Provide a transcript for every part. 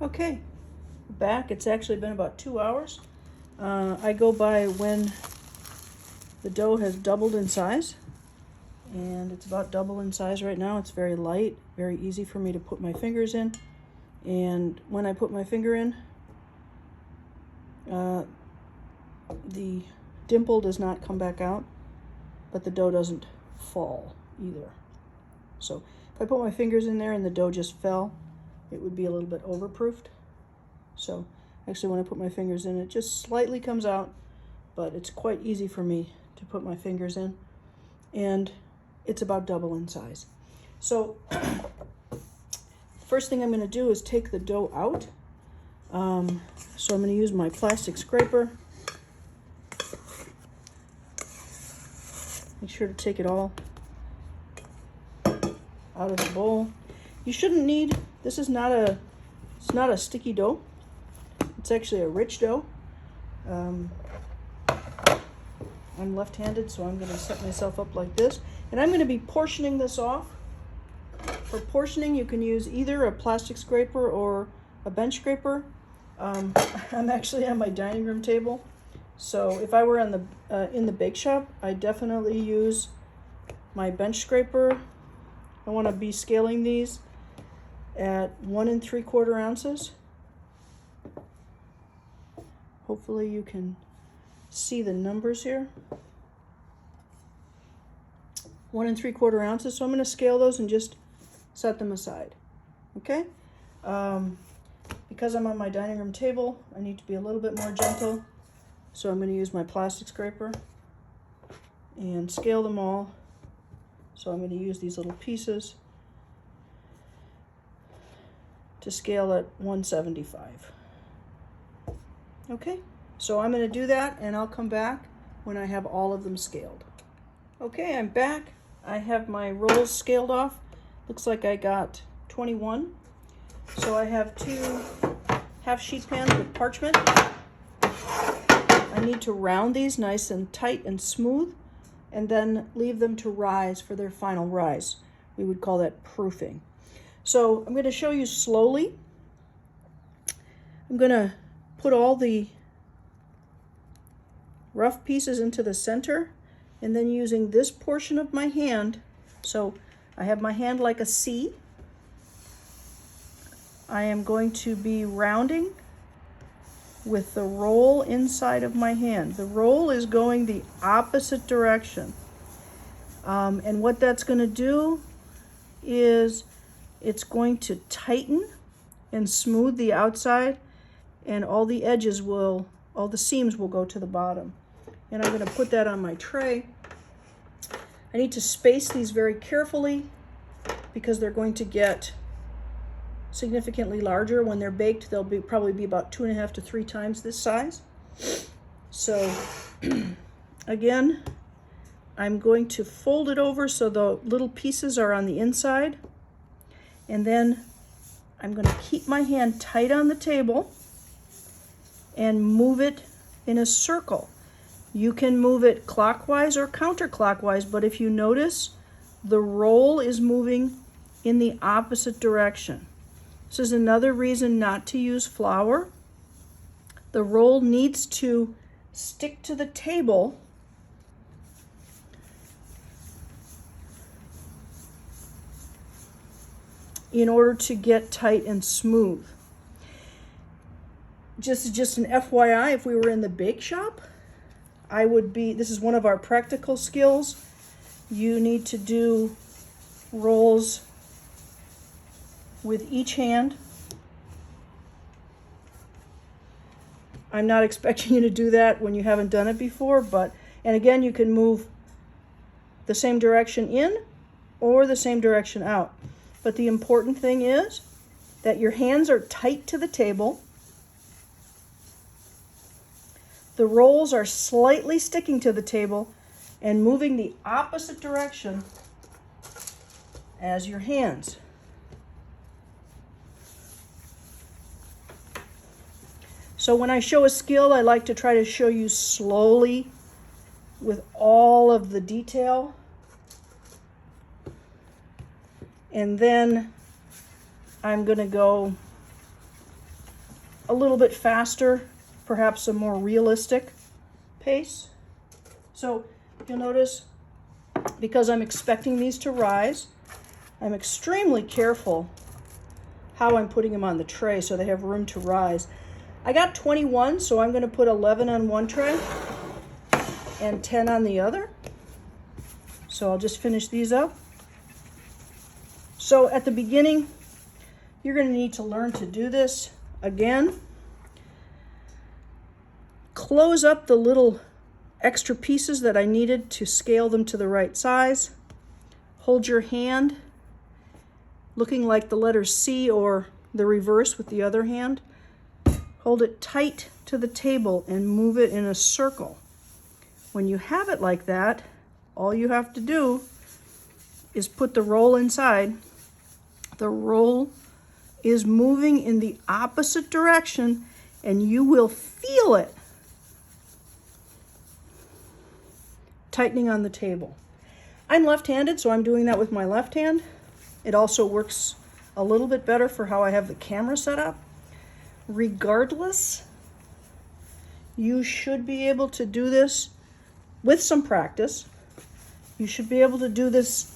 Okay, back. It's actually been about 2 hours. I go by when the dough has doubled in size, and it's about double in size right now. It's very light, very easy for me to put my fingers in, and when I put my finger in, the dimple does not come back out, but the dough doesn't fall either. So if I put my fingers in there and the dough just fell, it would be a little bit overproofed. So actually when I put my fingers in, it just slightly comes out, but it's quite easy for me to put my fingers in, and it's about double in size. So first thing I'm going to do is take the dough out. So I'm going to use my plastic scraper. Make sure to take it all out of the bowl. You shouldn't need, this is not a, it's not a sticky dough. It's actually a rich dough. I'm left-handed, so I'm going to set myself up like this. And I'm going to be portioning this off. For portioning, you can use either a plastic scraper or a bench scraper. I'm actually on my dining room table, so if I were on the in the bake shop, I definitely use my bench scraper. I want to be scaling these at 1 3/4 ounces. Hopefully you can see the numbers here. 1 3/4 ounces. So I'm going to scale those and just set them aside. Okay. Because I'm on my dining room table, I need to be a little bit more gentle. So I'm going to use my plastic scraper and scale them all. So I'm going to use these little pieces to scale at 175. Okay, so I'm going to do that, and I'll come back when I have all of them scaled. Okay, I'm back. I have my rolls scaled off. Looks like I got 21. So I have 2 half sheet pans with parchment. I need to round these nice and tight and smooth, and then leave them to rise for their final rise. We would call that proofing. So I'm going to show you slowly. I'm going to put all the rough pieces into the center, and then using this portion of my hand, so I have my hand like a C, I am going to be rounding with the roll inside of my hand. The roll is going the opposite direction. And what that's going to do is it's going to tighten and smooth the outside, and all the edges will, all the seams will go to the bottom. And I'm going to put that on my tray. I need to space these very carefully because they're going to get significantly larger. When they're baked, they'll probably be about 2.5 to 3 times this size. So again, I'm going to fold it over so the little pieces are on the inside, and then I'm going to keep my hand tight on the table and move it in a circle. You can move it clockwise or counterclockwise, but if you notice, the roll is moving in the opposite direction. This is another reason not to use flour. The roll needs to stick to the table in order to get tight and smooth. Just an FYI, if we were in the bake shop, this is one of our practical skills. You need to do rolls with each hand. I'm not expecting you to do that when you haven't done it before, and again, you can move the same direction in or the same direction out. But the important thing is that your hands are tight to the table. The rolls are slightly sticking to the table and moving the opposite direction as your hands. So when I show a skill, I like to try to show you slowly with all of the detail. And then I'm going to go a little bit faster, perhaps a more realistic pace. So you'll notice, because I'm expecting these to rise, I'm extremely careful how I'm putting them on the tray so they have room to rise. I got 21, so I'm going to put 11 on one tray and 10 on the other. So I'll just finish these up. So at the beginning, you're going to need to learn to do this again. Close up the little extra pieces that I needed to scale them to the right size. Hold your hand, looking like the letter C or the reverse with the other hand. Hold it tight to the table and move it in a circle. When you have it like that, all you have to do is put the roll inside. The roll is moving in the opposite direction, and you will feel it tightening on the table. I'm left-handed, so I'm doing that with my left hand. It also works a little bit better for how I have the camera set up. Regardless, you should be able to do this with some practice. You should be able to do this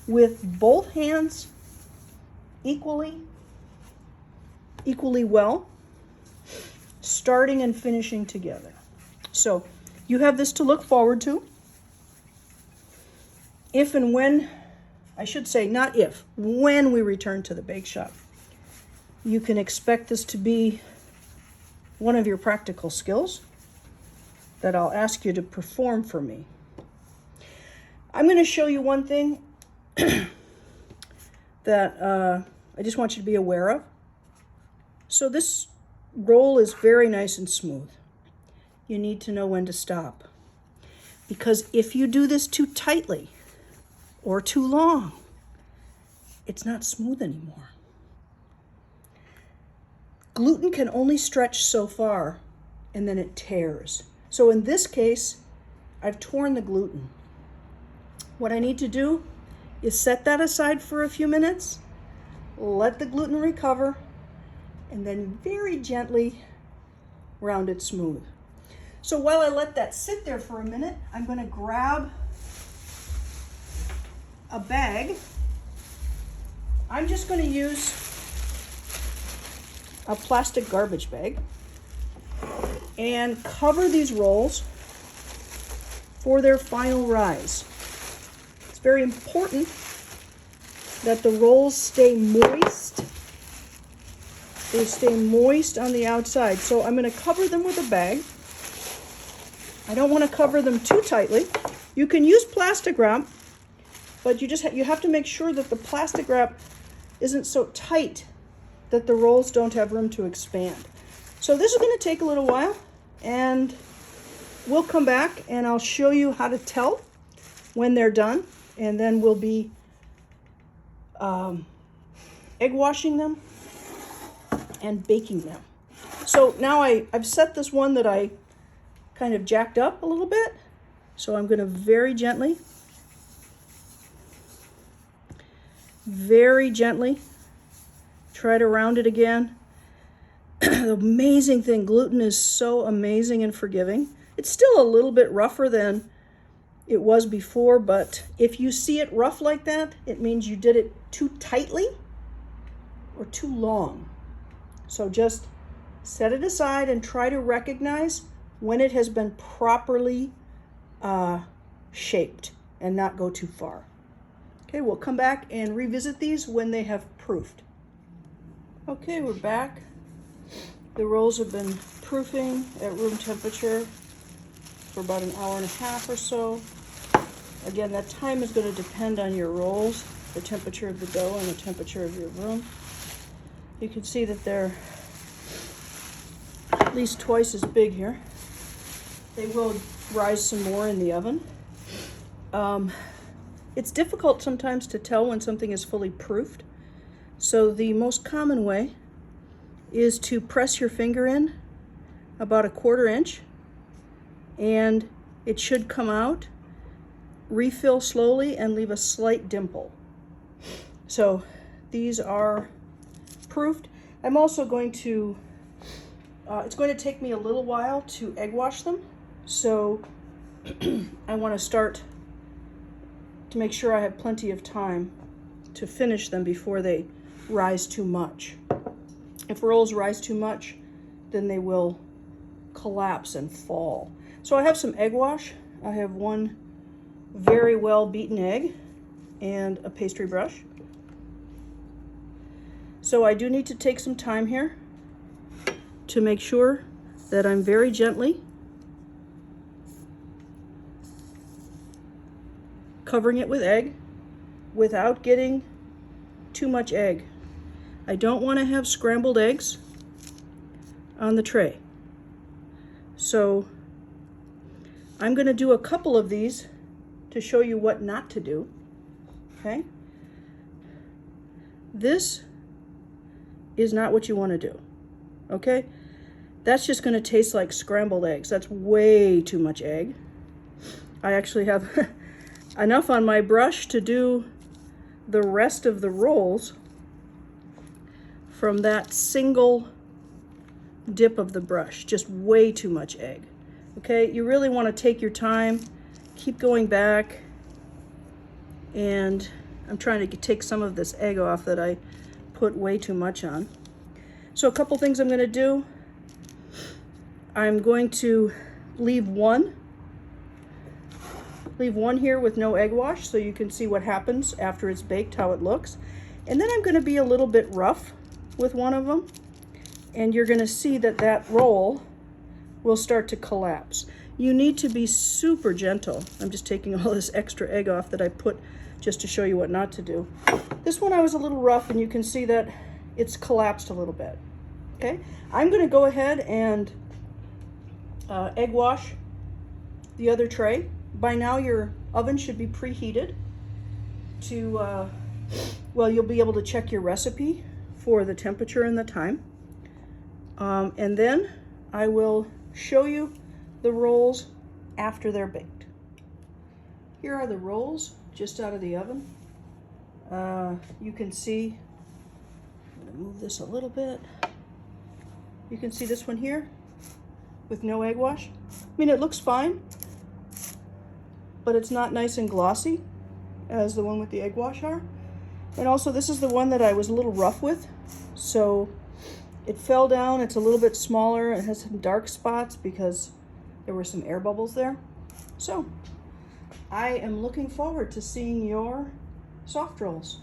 with both hands equally well, starting and finishing together. So you have this to look forward to. If and when, I should say not if, when we return to the bake shop, you can expect this to be one of your practical skills that I'll ask you to perform for me. I'm going to show you one thing that I just want you to be aware of. So this roll is very nice and smooth. You need to know when to stop. Because if you do this too tightly or too long, it's not smooth anymore. Gluten can only stretch so far, and then it tears. So in this case, I've torn the gluten. What I need to do is set that aside for a few minutes, let the gluten recover, and then very gently round it smooth. So while I let that sit there for a minute, I'm going to grab a bag. I'm just going to use a plastic garbage bag and cover these rolls for their final rise. It's very important that the rolls stay moist. They stay moist on the outside. So I'm going to cover them with a bag. I don't want to cover them too tightly. You can use plastic wrap, but you have to make sure that the plastic wrap isn't so tight that the rolls don't have room to expand. So this is going to take a little while, and we'll come back and I'll show you how to tell when they're done, and then we'll be egg washing them and baking them. So now I've set this one that I kind of jacked up a little bit, so I'm going to very gently try to round it again. The amazing thing, gluten is so amazing and forgiving. It's still a little bit rougher than it was before, but if you see it rough like that, it means you did it too tightly or too long. So just set it aside and try to recognize when it has been properly shaped and not go too far. Okay, we'll come back and revisit these when they have proofed. Okay, we're back. The rolls have been proofing at room temperature for about an hour and a half or so. Again, that time is going to depend on your rolls, the temperature of the dough and the temperature of your room. You can see that they're at least twice as big here. They will rise some more in the oven. It's difficult sometimes to tell when something is fully proofed. So the most common way is to press your finger in about 1/4 inch, and it should come out, refill slowly, and leave a slight dimple. So these are proofed. I'm also going to, it's going to take me a little while to egg wash them. So I want to start to make sure I have plenty of time to finish them before they rise too much. If rolls rise too much, then they will collapse and fall. So I have some egg wash. I have one very well beaten egg and a pastry brush. So I do need to take some time here to make sure that I'm very gently covering it with egg without getting too much egg. I don't want to have scrambled eggs on the tray. So I'm going to do a couple of these to show you what not to do. Okay? This is not what you want to do. Okay? That's just going to taste like scrambled eggs. That's way too much egg. I actually have enough on my brush to do the rest of the rolls from that single dip of the brush. Just way too much egg. Okay, you really want to take your time, keep going back, and I'm trying to take some of this egg off that I put way too much on. So a couple things I'm going to do. I'm going to leave one here with no egg wash so you can see what happens after it's baked, how it looks. And then I'm going to be a little bit rough with one of them, and you're going to see that that roll will start to collapse. You need to be super gentle. I'm just taking all this extra egg off that I put just to show you what not to do. This one I was a little rough, and you can see that it's collapsed a little bit. Okay, I'm going to go ahead and egg wash the other tray. By now your oven should be preheated to, well, you'll be able to check your recipe for the temperature and the time. And then I will show you the rolls after they're baked. Here are the rolls just out of the oven. You can see, I'm going to move this a little bit. You can see this one here with no egg wash. I mean, it looks fine, but it's not nice and glossy as the one with the egg wash are. And also, this is the one that I was a little rough with, so it fell down. It's a little bit smaller. It has some dark spots because there were some air bubbles there. So I am looking forward to seeing your soft rolls.